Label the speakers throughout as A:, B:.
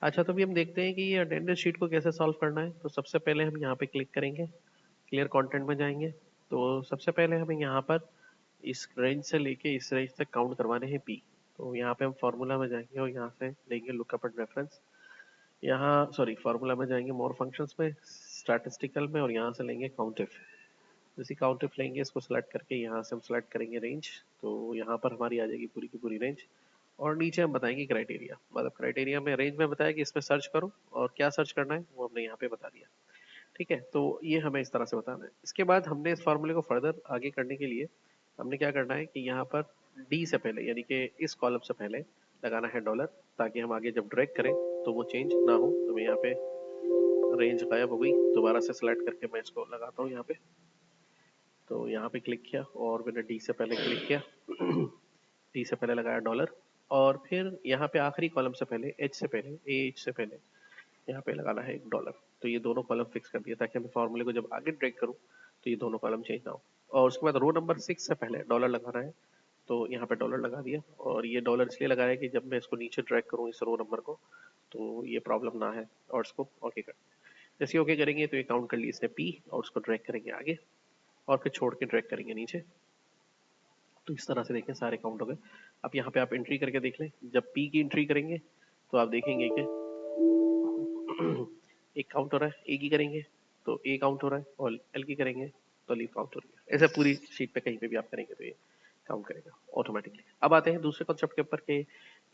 A: अच्छा, तो अभी हम देखते हैं कि ये अटेंडेंस शीट को कैसे सॉल्व करना है। तो सबसे पहले हम यहाँ पे क्लिक करेंगे, क्लियर कंटेंट में जाएंगे। तो सबसे पहले हमें यहाँ पर इस रेंज से लेके इस रेंज तक काउंट करवाने हैं पी। तो यहाँ पे हम फार्मूला में जाएंगे और यहाँ से लेंगे लुकअप एंड रेफरेंस। यहाँ सॉरी फार्मूला में जाएंगे मोर फंक्शंस में, स्टैटिस्टिकल में, और यहाँ से लेंगे काउंट इफ। जैसे काउंट इफ लेंगे, इसको सिलेक्ट करके यहाँ से हम सिलेक्ट करेंगे रेंज। तो यहाँ पर हमारी आ जाएगी पूरी की पूरी रेंज। और नीचे हम बताएंगे क्राइटेरिया, मतलब क्राइटेरिया में रेंज में बताया कि इसमें सर्च करो, और क्या सर्च करना है वो हमने यहाँ पे बता दिया। ठीक है, तो ये हमें इस तरह से बताना है। इसके बाद हमने इस फॉर्मूले को फर्दर आगे करने के लिए हमने क्या करना है कि यहाँ पर डी से पहले, यानी कि इस कॉलम से पहले लगाना है डॉलर, ताकि हम आगे जब ड्रैग करें तो वो चेंज ना हो। तो मैं यहाँ पे रेंज गायब हो गई, दोबारा से सिलेक्ट करके मैं इसको लगाता हूँ यहाँ पे। तो यहाँ पे क्लिक किया और मैंने डी से पहले क्लिक किया डी से पहले लगाया डॉलर, और फिर यहाँ पे आखिरी कॉलम से पहले एच से पहले, एच से पहले यहाँ पे लगाना है एक डॉलर। तो ये दोनों कॉलम फिक्स कर दिया, ताकि मैं फॉर्मूले को जब आगे ड्रैग करूँ तो ये दोनों कॉलम चेंज ना हो। और उसके बाद रो नंबर 6 से पहले डॉलर लगाना है। तो यहाँ पे डॉलर लगा दिया, और ये डॉलर इसलिए लगाया कि जब मैं इसको नीचे ड्रैग करूँ इस रो नंबर को तो ये प्रॉब्लम ना है। और इसको ओके कर, जैसे ओके करेंगे तो ये काउंट कर ली इसने पी, और उसको ड्रैग करेंगे आगे और फिर छोड़ के ड्रैग करेंगे नीचे। तो इस तरह से देखें सारे काउंट हो गए। अब यहाँ पे आप एंट्री करके देख लें, जब पी की एंट्री करेंगे तो आप देखेंगे कि एक काउंट हो रहा है, ए की करेंगे तो ए काउंट हो रहा है, और एल की करेंगे तो लीव काउंट हो रही है। ऐसे पूरी शीट पे कहीं पे भी आप करेंगे तो ये काउंट करेगा ऑटोमेटिकली। अब आते हैं दूसरे कॉन्सेप्ट के ऊपर कि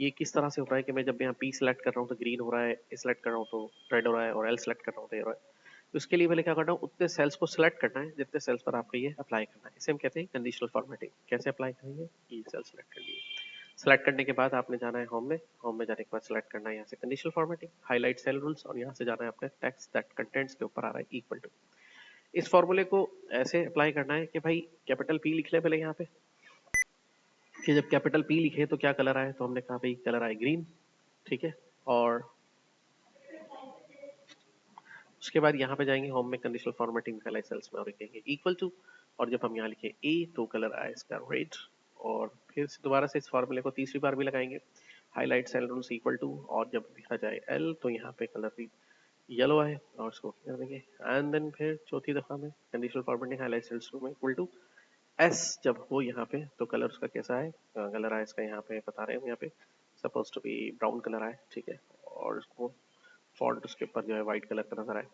A: ये किस तरह से हो रहा है कि मैं जब यहाँ पी सिलेक्ट कर रहा हूँ तो ग्रीन हो रहा है, ए सिलेक्ट कर रहा हूँ तो रेड हो रहा है, और एल सिलेक्ट कर रहा हूँ तो ये हो रहा है। तो इसके लिए पहले क्या करना है, उतने सेल्स को सिलेक्ट करना है जितने सेल्स पर आपको ये अप्लाई करना है। इसे हम कहते हैं कंडीशनल फॉर्मेटिंग। कैसे अप्लाई करेंगे, ये सेल सिलेक्ट कर लिए, सेलेक्ट करने के बाद आपने जाना है होम में, होम में जाने के बाद सेलेक्ट करना है यहाँ से conditional formatting, highlight cell rules, और यहाँ से जाना है अपने टेक्स्ट दैट कंटेंट्स के ऊपर आ रहा है इक्वल टू। इस फॉर्मूले को ऐसे अप्लाई करना है कि भाई कैपिटल पी लिख ले पहले यहाँ पे, कि जब कैपिटल पी लिखे तो क्या कलर आए, तो हमने कहा भाई कलर आए ग्रीन। ठीक है, और उसके बाद यहाँ पे जाएंगे होम में कंडीशनल फॉर्मेटिंग हाईलाइट सेल्स में और लिखेंगे इक्वल टू, और जब हम यहाँ लिखे ए तो कलर आए इसका रेड। और फिर से दोबारा से इस फॉर्मूले को तीसरी बार भी लगाएंगे, highlight cell rules equal to, और जब लिखा जाए एल तो यहाँ पे कलर भी येलो है, और इसको कर देंगे। एंड देन फिर चौथी दफा में कंडीशनल फॉर्मेटिंग हाईलाइट सेल्स में इक्वल टू एस जब हो यहाँ पे तो कलर उसका कैसा है, कलर आए इसका यहाँ पे बता रहे हैं हम, यहाँ पे suppose to be brown colour आए। ठीक है, और इसको फॉन्ट उसके ऊपर जो है व्हाइट कलर का नजर आए,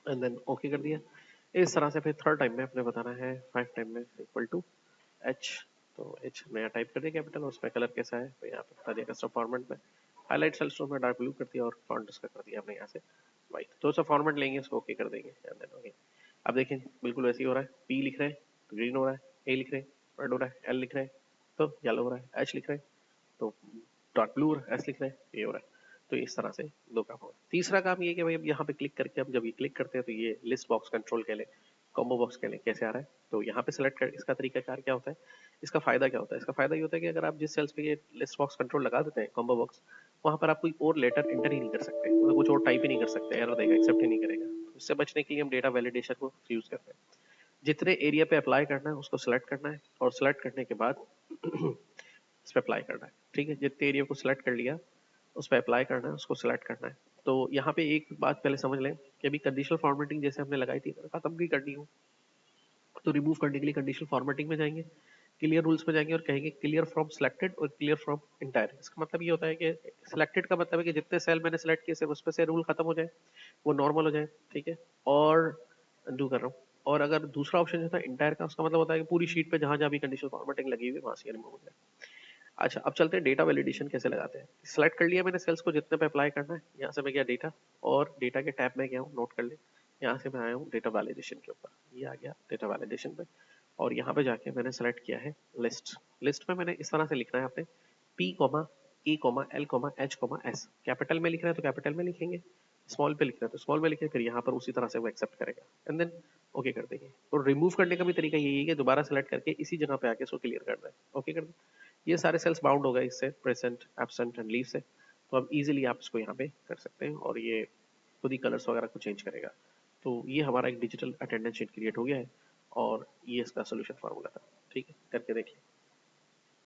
A: एंड देन ओके कर दिया। इस तरह से फिर थर्ड टाइम में अपने बताना है 5 टाइम में इक्वल टू एच। तो एच नया टाइप कर दिया कैपिटल, और उसमें कलर कैसा है तो यहाँ पे बता दिया कस्टम फॉर्मेट में, हाईलाइट सेल्स में डार्क ब्लू कर दिया, और फॉन्ट उसका कर दिया हमने यहाँ से व्हाइट। तो सब फॉर्मेट लेंगे, इसको ओके कर देंगे, एंड देन ओके। अब देखें बिल्कुल वैसे ही हो रहा है, पी लिख रहे हैं तो ग्रीन हो रहा है, ए लिख रहे हैं रेड हो रहा है, एल लिख रहे हैं तो येलो हो रहा है, एच लिख रहे हैं तो डॉट ब्लू, एस लिख रहे हैं ये हो रहा है। तो इस तरह से दो काम होगा। तीसरा काम ये कि भाई अब यहाँ पे क्लिक करके हम जब ये क्लिक करते हैं तो ये लिस्ट बॉक्स कंट्रोल के लिए, कॉम्बो बॉक्स के लिए कैसे आ रहा है। तो यहाँ पे सिलेक्ट कर, इसका तरीकाकार क्या होता है, इसका फायदा क्या होता है, इसका फायदा ये होता है कि अगर आप जिस सेल्स पे ये लिस्ट बॉक्स कंट्रोल लगा देते हैं कॉम्बो बॉक्स, वहाँ पर आप कोई और लेटर इंटर ही नहीं कर सकते, मतलब कुछ और टाइप ही नहीं कर सकते, एरर देगा, एक्सेप्ट ही नहीं करेगा। तो इससे बचने के लिए हम डेटा वैलिडेशन को यूज करते हैं। जितने एरिया पे अप्लाई करना है उसको सिलेक्ट करना है, और सिलेक्ट करने के बाद इस पर अप्लाई करना है। ठीक है, जितने एरिया को सिलेक्ट कर लिया उस पर अप्लाई करना है, उसको सिलेक्ट करना है। तो यहाँ पे एक बात पहले समझ लें कि अभी कंडीशनल फॉर्मेटिंग जैसे हमने लगाई थी, खत्म भी करनी हो तो रिमूव करने के लिए कंडीशनल फॉर्मेटिंग में जाएंगे, क्लियर रूल्स में जाएंगे और कहेंगे क्लियर फ्रॉम सिलेक्टेड और क्लियर फ्रॉम इंटायर। इसका मतलब ये होता है कि सिलेक्टेड का मतलब है कि जितने सेल मैंने सिलेक्ट किए सिर्फ उस पर से रूल खत्म हो जाए, वो नॉर्मल हो जाए। ठीक है, और अनडू कर रहा हूँ। और अगर दूसरा ऑप्शन जो था इंटायर का, उसका मतलब होता है कि पूरी शीट पे जहां जहां भी कंडीशनल फॉर्मेटिंग लगी हुई है वहां से रिमूव हो जाए। अच्छा, अब चलते हैं डेटा वैलिडेशन कैसे लगाते हैं। सिलेक्ट कर लिया मैंने सेल्स को जितने पे अप्लाई करना है, यहाँ से मैं गया डेटा, और डेटा के टैब में गया हूँ, नोट कर ले। यहाँ से मैं आया हूँ डेटा वैलिडेशन के ऊपर, ये आ गया डेटा वैलिडेशन पे, और यहाँ पे जाके मैंने सेलेक्ट किया है लिस्ट। लिस्ट में मैंने इस तरह से लिखना है आपने P comma E comma L comma H comma S. Capital में लिख रहे हैं तो कैपिटल में लिखेंगे, स्मॉल पे लिख रहे हैं तो स्मॉल में लिखेंगे, फिर यहाँ पर उसी तरह से वो एक्सेप्ट करेगा, एंड देन ओके कर देंगे। और रिमूव करने का भी तरीका यही है कि दोबारा सेलेक्ट करके इसी जगह पे आके इसको क्लियर कर दें, ओके कर दें। ये सारे सेल्स बाउंड हो गए इससे, प्रेजेंट एब्सेंट एंड लीव से। तो अब इजीली आप इसको यहाँ पे कर सकते हैं, और ये खुद ही कलर्स वगैरह को चेंज करेगा। तो ये हमारा एक डिजिटल अटेंडेंस शीट क्रिएट हो गया है, और ये इसका सोल्यूशन फार्मूला था। ठीक है, करके देखिए।